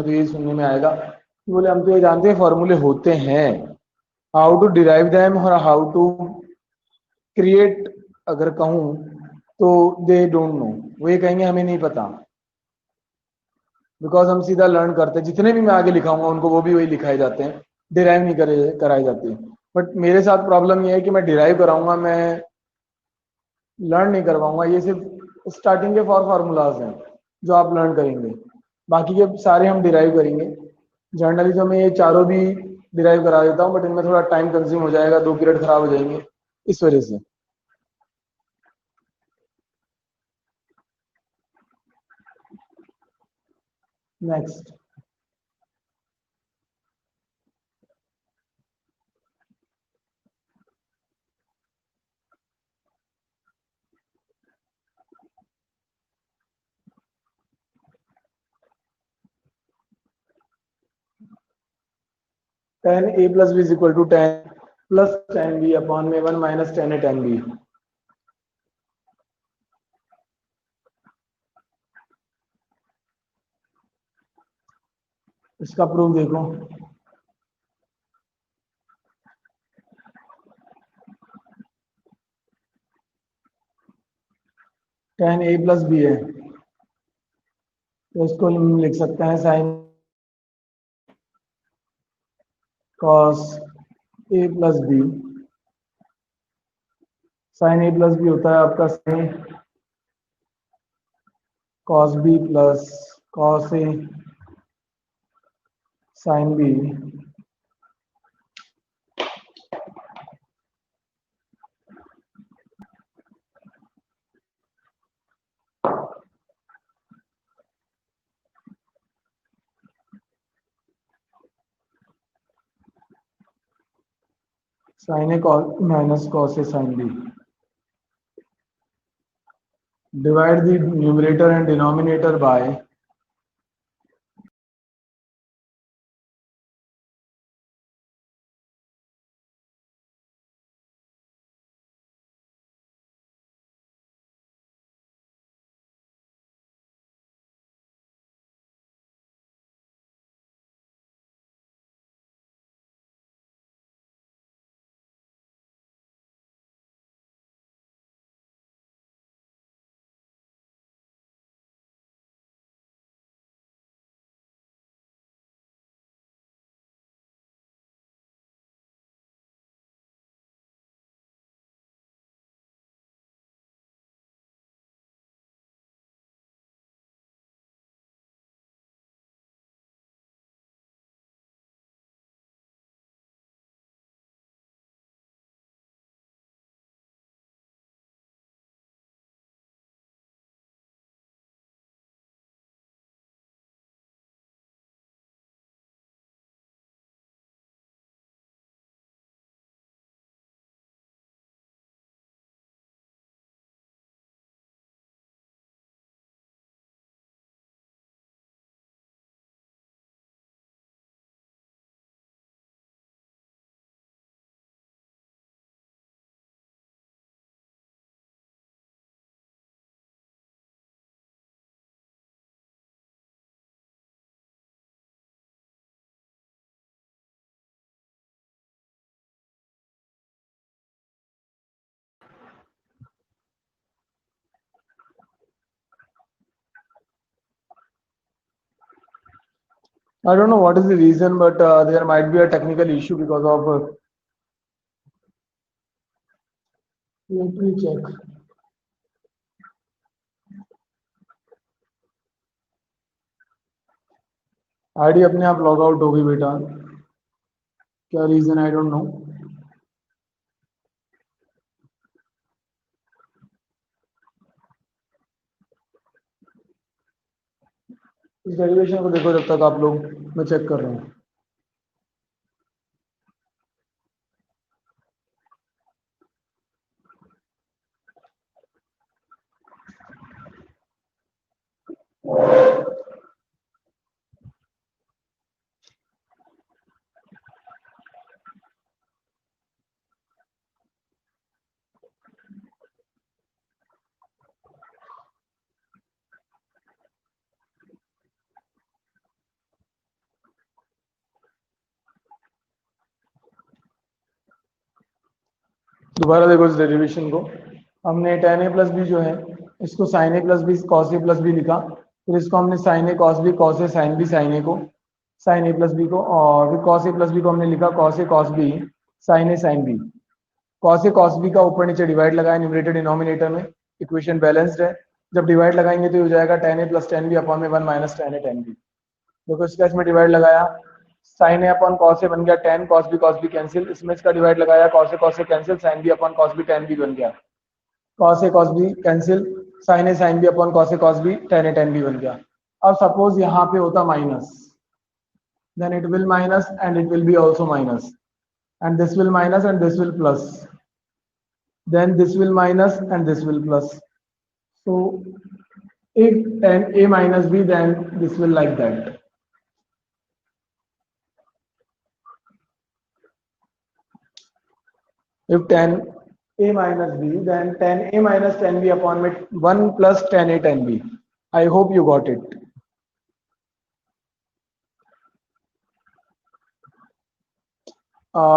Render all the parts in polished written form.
तो ये सुनने में आएगा कि बोले हम तो ये जानते हैं फॉर्मूले होते हैं, हाउ टू डिराइव दैम और हाउ टू क्रिएट अगर कहूँ तो दे डोंट नो, वो ये कहेंगे हमें नहीं पता, बिकॉज हम सीधा लर्न करते हैं। जितने भी मैं आगे लिखाऊंगा उनको वो भी वही लिखाए जाते हैं, डिराइव नहीं कराई जाती। बट मेरे साथ प्रॉब्लम ये है कि मैं डिराइव कराऊंगा, मैं लर्न नहीं करवाऊंगा। ये सिर्फ स्टार्टिंग के फॉर्मूलाज हैं जो आप लर्न करेंगे, बाकी के सारे हम डिराइव करेंगे। जर्नलिज्म में ये चारों भी डिराइव करा देता हूँ, बट इनमें थोड़ा टाइम कंज्यूम हो जाएगा, 2 पीरियड खराब हो जाएंगे इस वजह से। Next, tan a plus b is equal to tan plus tan b upon में 1 minus tan a tan b। इसका प्रूफ देखो, tan a प्लस बी है तो इसको हम लिख सकते हैं sine cos a plus B. Sine A plus B होता है आपका sine cos b plus cos a sine B. Sine A minus cos a sine B. Divide the numerator and denominator by I don't know what is the reason, but there might be a technical issue because of. Let me check. ID अपने आप log out हो गई बेटा, क्या reason I don't know. इस derivation को देखो जब तक आप लोग, मैं चेक कर रहा हूँ। दोबारा देखो इस डेरिवेशन को, हमने tan a प्लस बी जो है इसको sin a plus B cos a plus B लिखा, फिर इसको हमने sin a cos b cos a sin b sin a को sin a प्लस बी को, और फिर cos a प्लस बी को हमने लिखा cos a cos b sin a sin b। cos a cos b का ऊपर नीचे डिवाइड लगाया न्यूमरेटर डिनोमिनेटर में, इक्वेशन बैलेंस्ड है। जब डिवाइड लगाएंगे तो हो जाएगा tan a plus tan b upon में 1 minus tan a tan b। देखो इसका इसमें डिवाइड लगाया, sin a upon cos a बन गया tan cos b कैंसिल, इसमें इसका डिवाइड लगाया cos a cancel, sin b upon cos b tan b बन गया, cos a cos b cancel, sin a sin b upon cos b tan a tan b बन गया। अब suppose यहाँ पे होता minus, then it will minus and it will be also minus, and this will minus and this will plus, then this will minus and this will plus. So if tan a minus b, then this will like that. If tan a minus b, then tan a minus tan b upon with 1 plus tan a tan b. I hope you got it.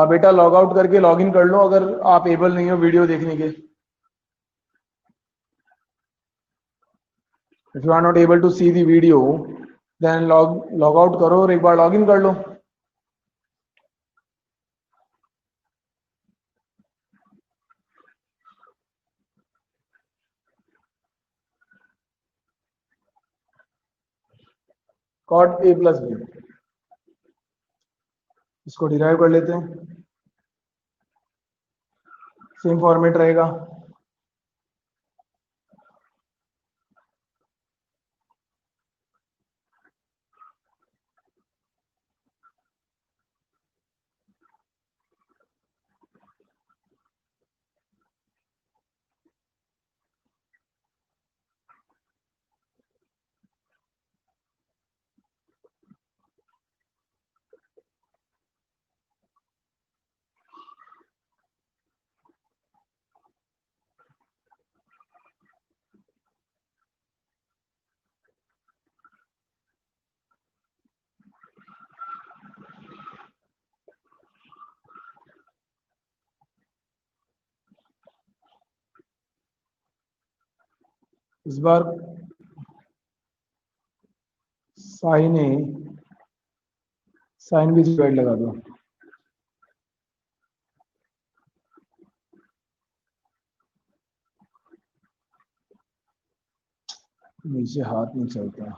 बेटा log out करके log in कर लो अगर आप able नहीं हो video देखने के। If you are not able to see the video, then log out करो और एक बार लॉग इन कर लो। cot a प्लस बी, इसको डिराइव कर लेते हैं, सेम फॉर्मेट रहेगा। इस बार sign A sine B divide लगा दो, नीचे हाथ नहीं चलता।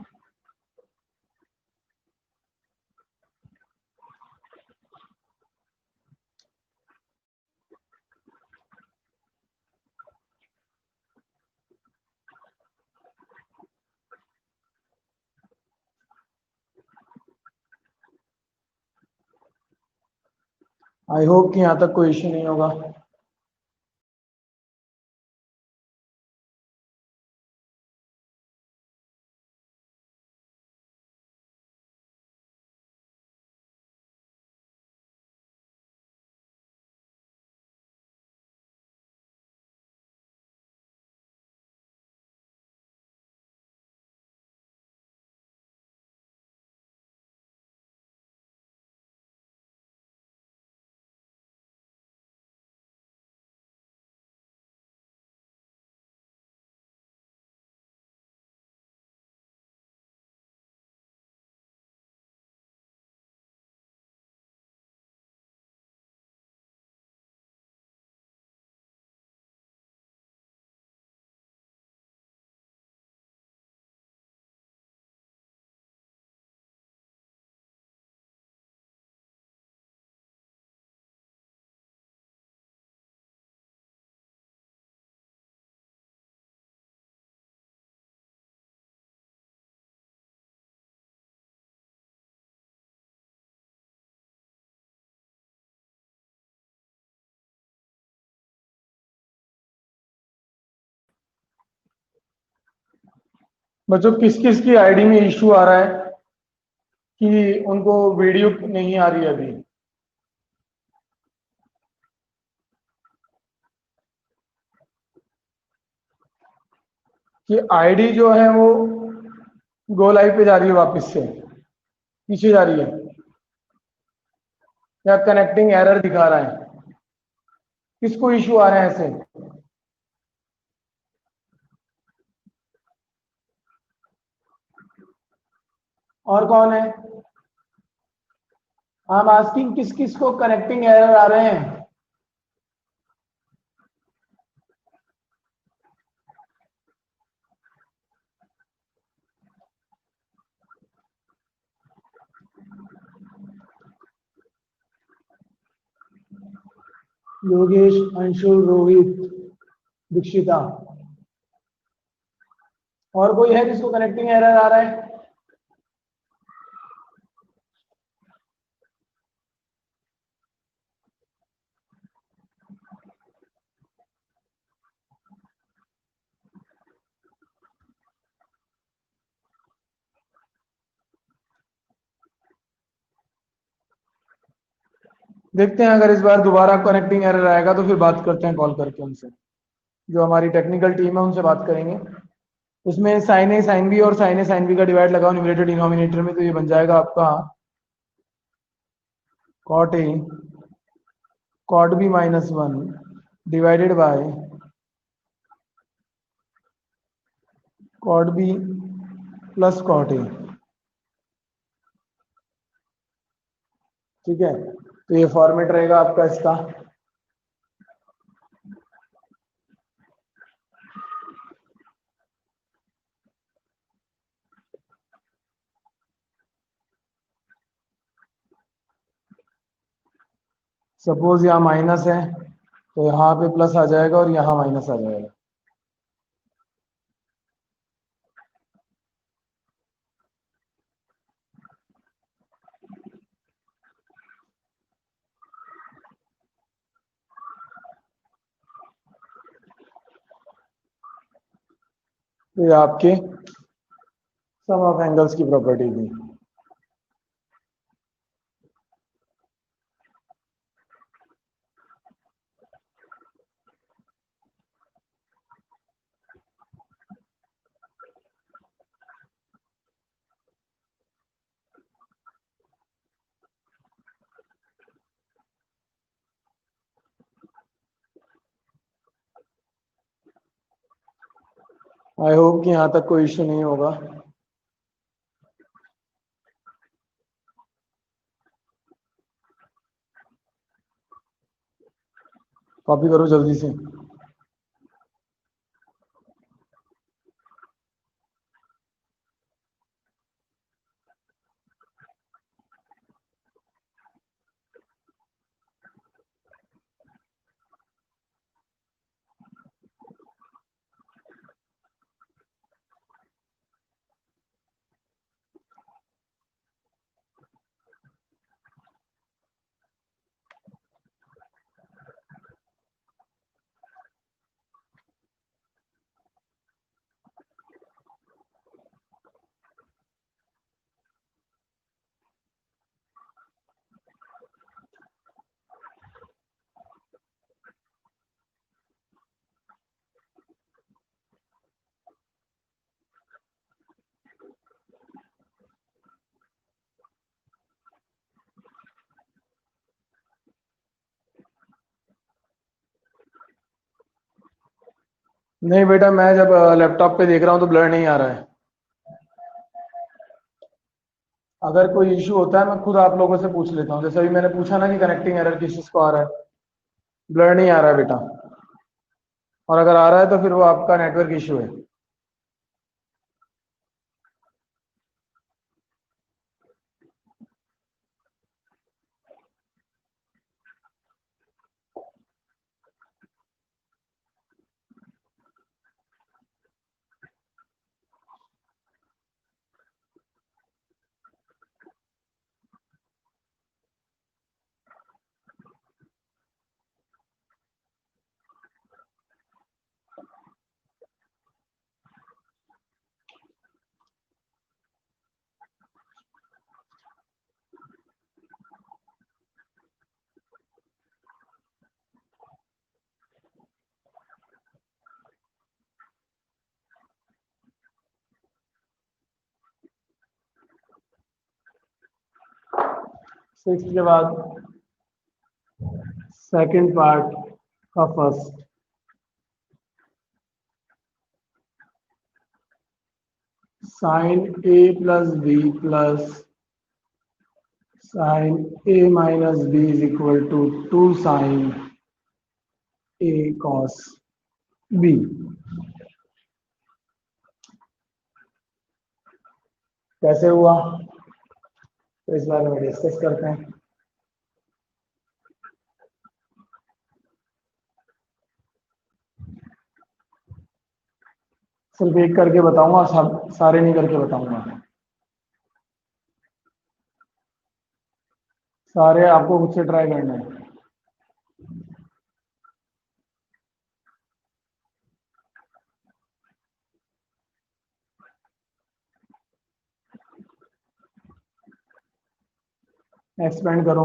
आई होप कि यहाँ तक कोई इश्यू नहीं होगा। बच्चों किस किस की आईडी में इशू आ रहा है कि उनको वीडियो नहीं आ रही है अभी? कि आईडी जो है वो गो लाइव पे जा रही है, वापस से पीछे जा रही है, या कनेक्टिंग एरर दिखा रहा है? किसको इशू आ रहे हैं ऐसे? और कौन है? हम आस्किंग किस किस को कनेक्टिंग एरर आ रहे हैं? योगेश, अंशुल, रोहित, दीक्षिता। और कोई है जिसको कनेक्टिंग एरर आ रहा है? देखते हैं, अगर इस बार दोबारा कनेक्टिंग एरर आएगा तो फिर बात करते हैं कॉल करके उनसे। जो हमारी टेक्निकल टीम है उनसे बात करेंगे। उसमें साइन ए साइन बी और साइन ए साइन बी का डिवाइड लगाओ न्यूमरेटर डिनोमिनेटर में, तो ये बन जाएगा आपका cot A cot B minus one divided by cot B plus cot A. ठीक है, तो ये फॉर्मेट रहेगा आपका इसका। सपोज यहाँ माइनस है तो यहाँ पे प्लस आ जाएगा और यहाँ माइनस आ जाएगा। तो ये आपके सम ऑफ एंगल्स की प्रॉपर्टी थी। आई होप कि यहाँ तक कोई इश्यू नहीं होगा। कॉपी करो जल्दी से। नहीं बेटा, मैं जब लैपटॉप पे देख रहा हूँ तो ब्लर नहीं आ रहा है। अगर कोई इश्यू होता है मैं खुद आप लोगों से पूछ लेता हूँ, जैसे अभी मैंने पूछा ना कि कनेक्टिंग एरर किस चीज को आ रहा है। ब्लर नहीं आ रहा है बेटा, और अगर आ रहा है तो फिर वो आपका नेटवर्क इश्यू है। सिक्स के बाद सेकंड पार्ट का first sine A plus B plus sine A minus B is equal to 2 sine A cos B. कैसे हुआ तो इस बारे में डिस्कस करते हैं। सिर्फ एक करके बताऊंगा, सब सारे नहीं करके बताऊंगा। सारे आपको खुद से ट्राई करना है। एक्सपेंड करो।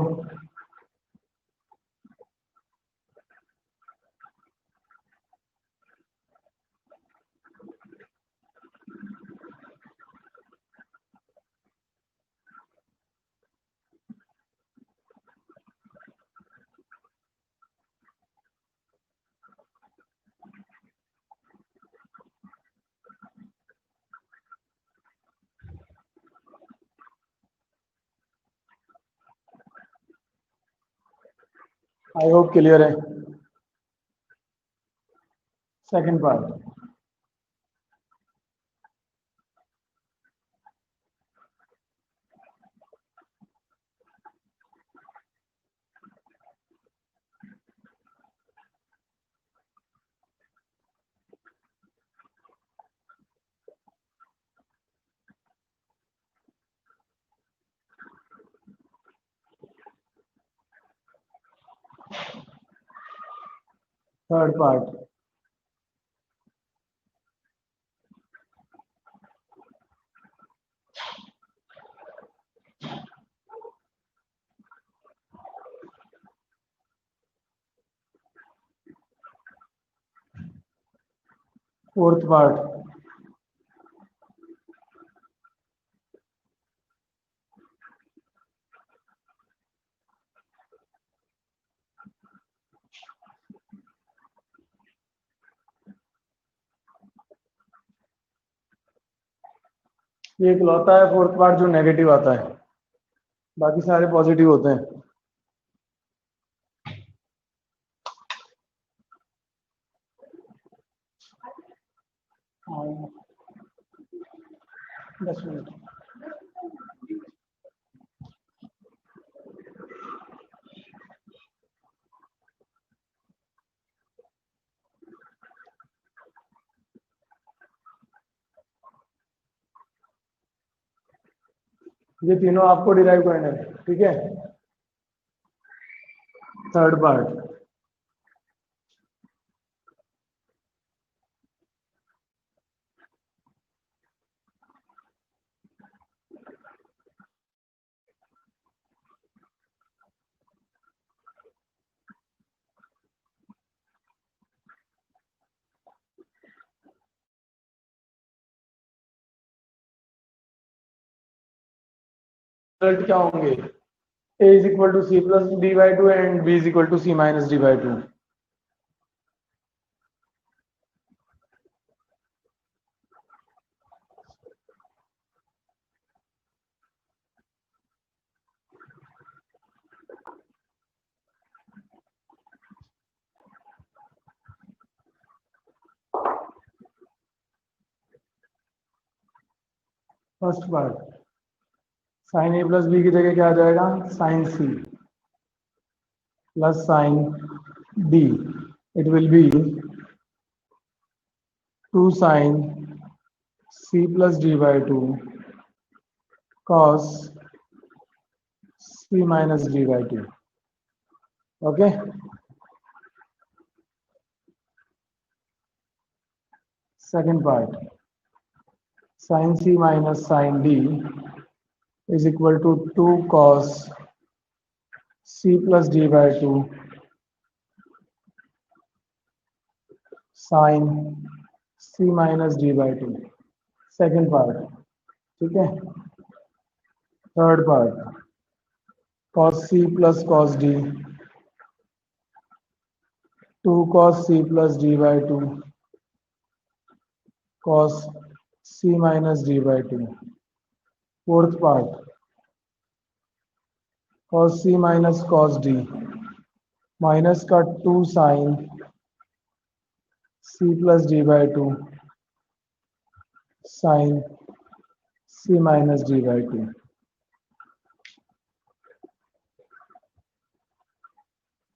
आई होप क्लियर है। Second part. Third part. Fourth part. ये इकलौता है फोर्थ पार्ट जो नेगेटिव आता है, बाकी सारे पॉजिटिव होते हैं। हाँ, 10 मिनट। ये तीनों आपको डिराइव करना है, ठीक है। Third part. रिजल्ट क्या होंगे? a is equal to C plus D by two and b is equal to C minus D by two. First part, sine A plus B की जगह क्या आ जाएगा? Sine C plus sine D. It will be 2 sine C plus D by two cos C minus D by two. Okay. Second part, sine C minus sine D is equal to 2 cos c plus d by 2 sin c minus d by 2। Second part, ठीक है। Third part, cos c plus cos d 2 cos c plus d by 2 cos c minus d by 2. Fourth part, cos c minus cos d minus का 2 sin c plus d by 2 sin c minus d by 2.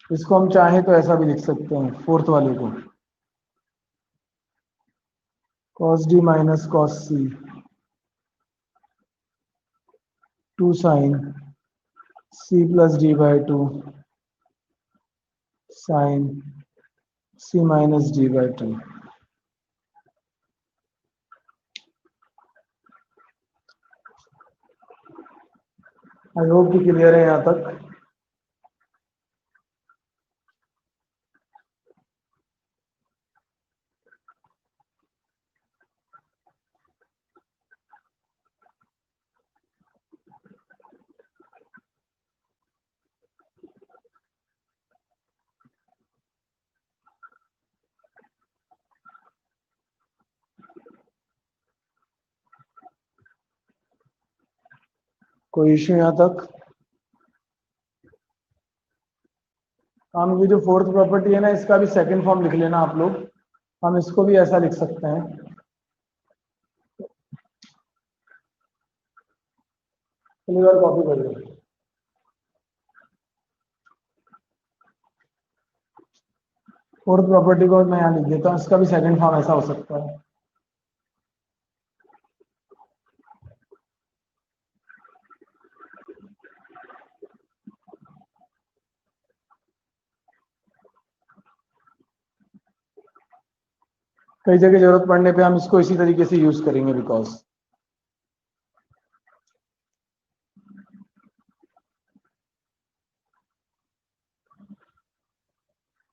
इसको हम चाहें तो ऐसा भी लिख सकते हैं, फोर्थ वाले को cos d minus cos c 2 sin c plus d by 2 sin c minus d by 2. I hope कि क्लियर है यहाँ तक। कोई इश्यू यहाँ तक? हम ये जो फोर्थ प्रॉपर्टी है ना, इसका भी सेकंड फॉर्म लिख लेना आप लोग। हम इसको भी ऐसा लिख सकते हैं, पहली बार कॉपी कर लो। फोर्थ प्रॉपर्टी को मैं यहाँ लिख देता हूँ, इसका भी सेकंड फॉर्म ऐसा हो सकता है। कई जगह जरूरत पड़ने पे हम इसको इसी तरीके से यूज करेंगे, बिकॉज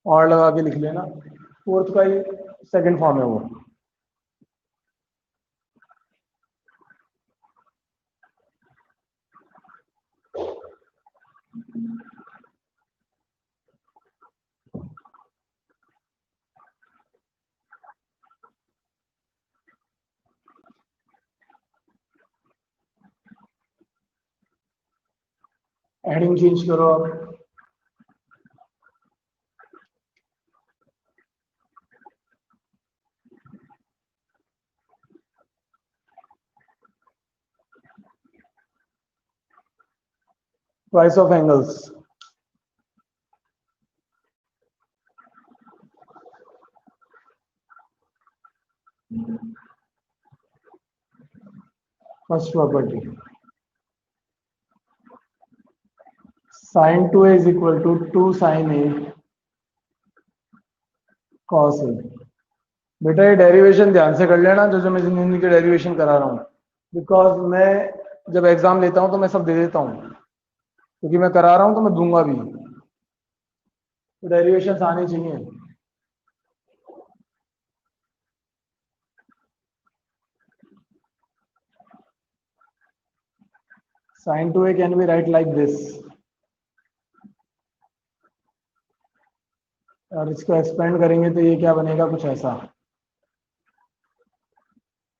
और लगा के लिख लेना। फोर्थ का ही सेकंड फॉर्म है वो। हेडिंग चेंज करो आप। Price of angles, first property sin 2a is equal to 2 sin a cos a। बेटा ये डेरिवेशन ध्यान से कर लेना, जो जो मैं जिंदगी के डेरिवेशन करा रहा हूँ, बिकॉज मैं जब एग्जाम लेता हूँ तो मैं सब दे देता हूँ, क्योंकि मैं करा रहा हूँ तो मैं दूंगा भी, तो डेरिवेशन आने चाहिए। sin 2a can be right like this, और इसको एक्सपेंड करेंगे तो ये क्या बनेगा, कुछ ऐसा।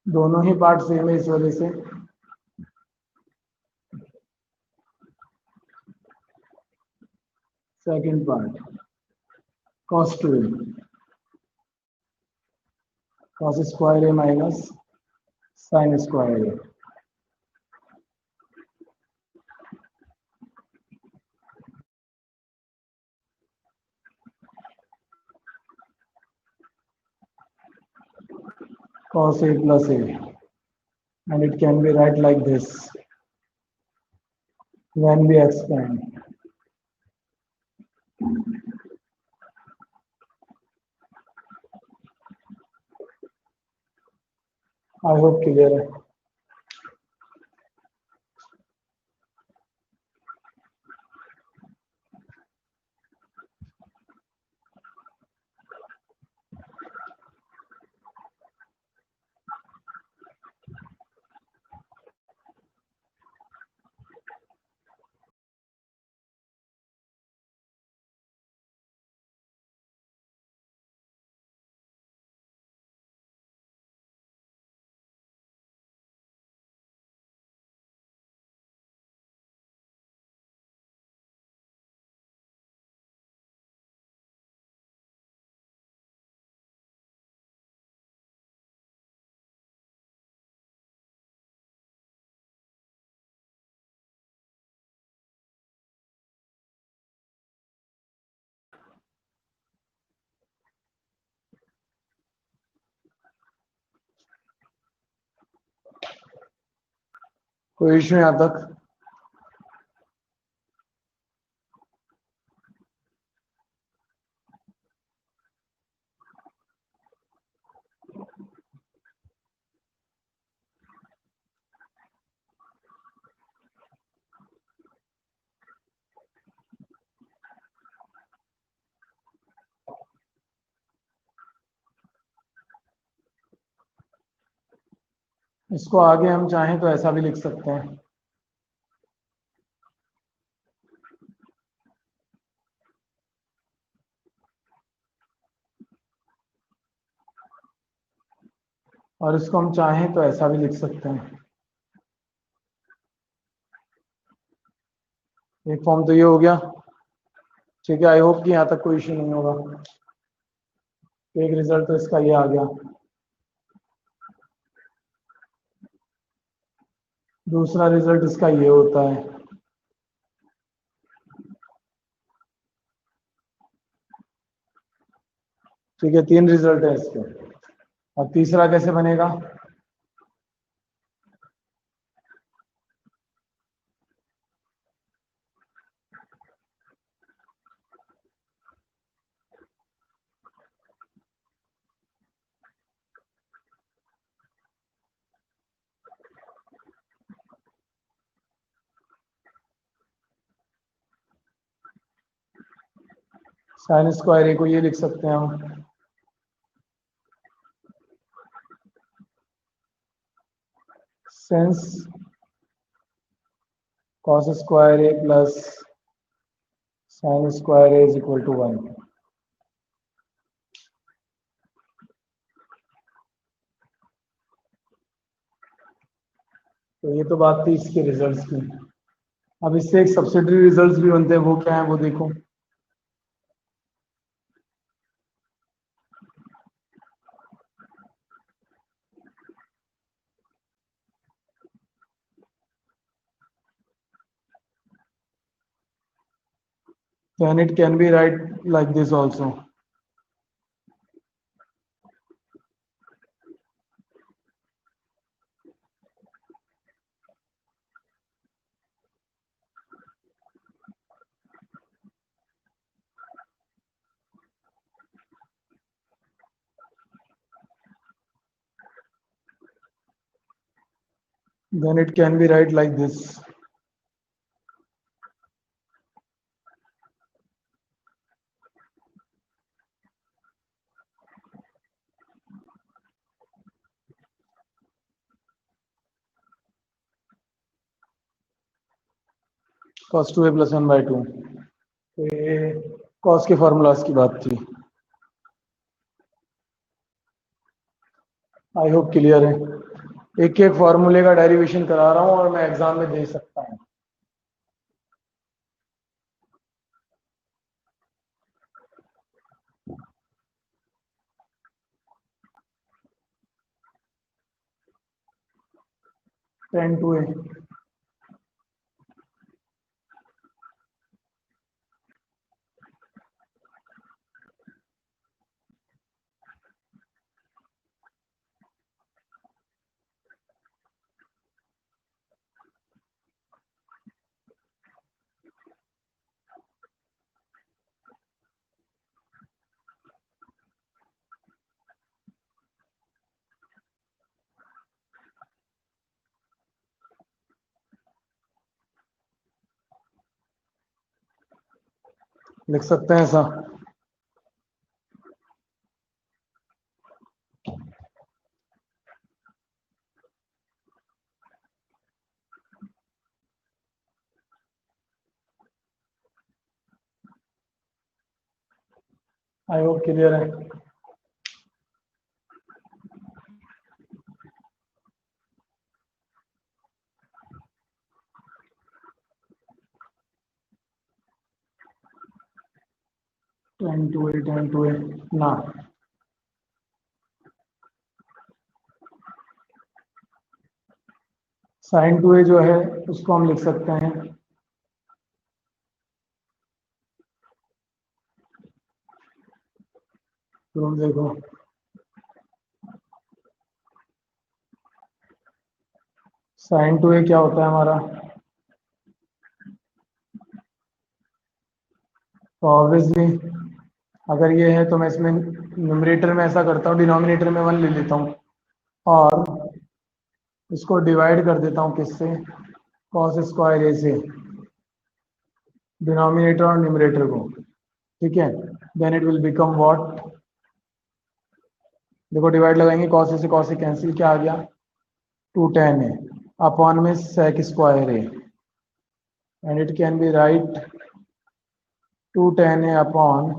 दोनों ही पार्ट सेम है इस वजह से। Second part cos 2a cos square a minus sin square a। cos a plus a, and it can be right like this when we expand। I hope clear है। कोई इश्यू यहाँ तक? इसको आगे हम चाहें तो ऐसा भी लिख सकते हैं। और इसको हम चाहें तो ऐसा भी लिख सकते हैं। एक फॉर्म तो ये हो गया। ठीक है, आई होप कि यहाँ तक कोई इश्यू नहीं होगा। एक रिजल्ट तो इसका ये आ गया। दूसरा रिजल्ट इसका ये होता है। ठीक है, 3 रिजल्ट है इसके। और तीसरा कैसे बनेगा? साइन स्क्वायर ए को ये लिख सकते हैं हम, since cos square A plus sine square A is equal to 1। तो ये तो बात थी इसके रिजल्ट्स की। अब इससे एक सब्सिडरी रिजल्ट्स भी बनते हैं, वो क्या है वो देखो। Then it can be write like this also. Then it can be write like this. Cos 2a plus 1 by 2। तो ये cos के फॉर्मूलाज की बात थी। आई होप क्लियर है। एक एक फॉर्मूले का डेरिवेशन करा रहा हूँ और मैं एग्जाम में दे सकता हूँ। tan 2a लिख सकते हैं ऐसा। आई होप क्लियर है। tan 2a ना, sin 2a जो है उसको हम लिख सकते हैं, तो देखो साइन 2a क्या होता है हमारा? तो ऑब्वियसली अगर ये है तो मैं इसमें न्यूमरेटर में ऐसा करता हूँ, डिनोमिनेटर में 1 ले लेता हूँ और इसको डिवाइड कर देता हूँ किससे? कॉस स्क्वायर ए से, डिनोमिनेटर और न्यूमरेटर को। ठीक है, then it will become what? देखो डिवाइड लगाएंगे, कॉस ए से कॉस ए कैंसिल, क्या आ गया? 2 tan ए अपॉन में sec square A, and it can be write 2 tan A upon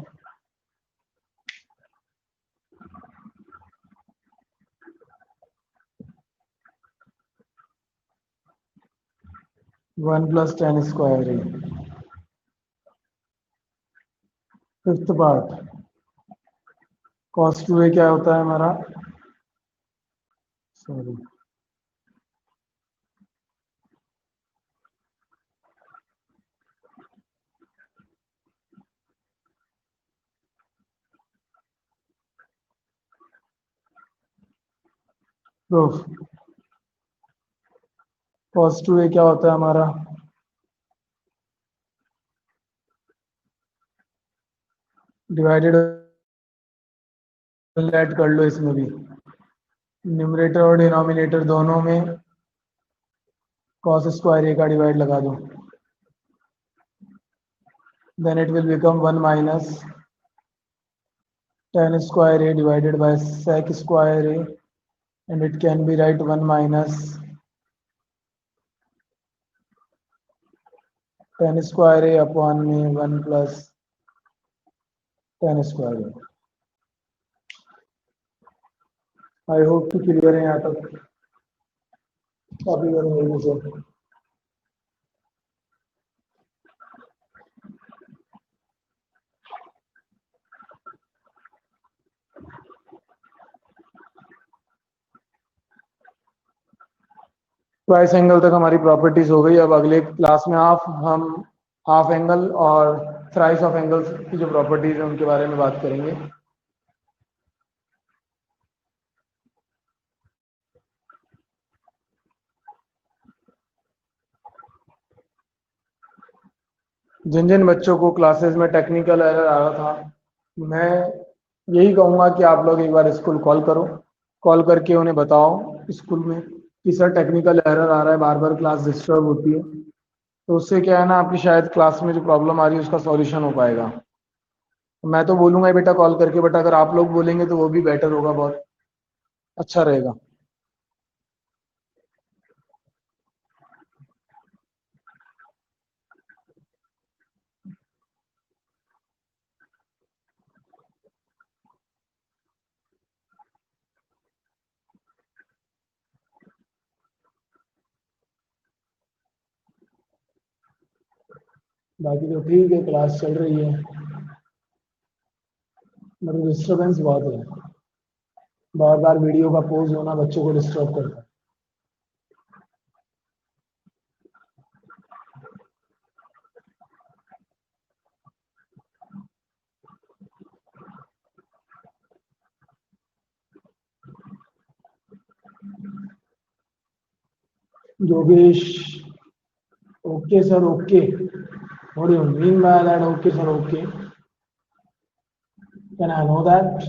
1 plus tan square A. Fifth part, cos 2a क्या होता है हमारा? Sorry, proof. cos 2a क्या होता है हमारा? डिवाइडेड ऐड कर लो इसमें भी, न्यूमरेटर और डिनोमिनेटर दोनों में cos स्क्वायर ए का डिवाइड लगा दो, then it will become 1 minus tan square A divided by sec square A, and it can be write 1 minus tan square A upon में 1 plus tan square A. I hope कि clear है यहाँ तक, copy करूंगा मुझे। Twice angle तक हमारी properties हो गई। अब अगले क्लास में हम हाफ एंगल और थ्राइस ऑफ एंगल्स की जो प्रॉपर्टीज है उनके बारे में बात करेंगे। जिन जिन बच्चों को क्लासेस में टेक्निकल एरर आ रहा था, मैं यही कहूँगा कि आप लोग एक बार स्कूल कॉल करो, कॉल करके उन्हें बताओ स्कूल में कि सर टेक्निकल एरर आ रहा है, बार बार क्लास डिस्टर्ब होती है। तो उससे क्या है ना, आपकी शायद क्लास में जो प्रॉब्लम आ रही है उसका सॉल्यूशन हो पाएगा। मैं तो बोलूंगा ही बेटा कॉल करके, बट अगर आप लोग बोलेंगे तो वो भी बेटर होगा, बहुत अच्छा रहेगा। बाकी तो ठीक है, क्लास चल रही है, मतलब डिस्टर्बेंस बहुत है, बार बार वीडियो का पोज होना बच्चों को डिस्टर्ब करता है। Yogesh, okay sir, okay. What do you mean by that? Okay sir, okay. Can I know that?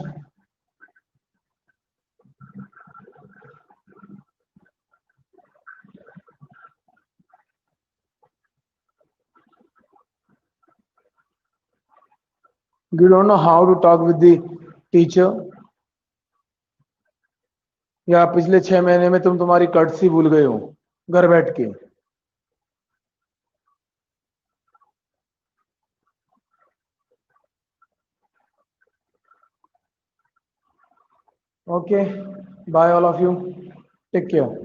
You don't know how to talk with the teacher? या पिछले 6 महीने में तुम तुम्हारी कर्टसी भूल गए हो घर बैठ के? Okay, bye all of you, take care.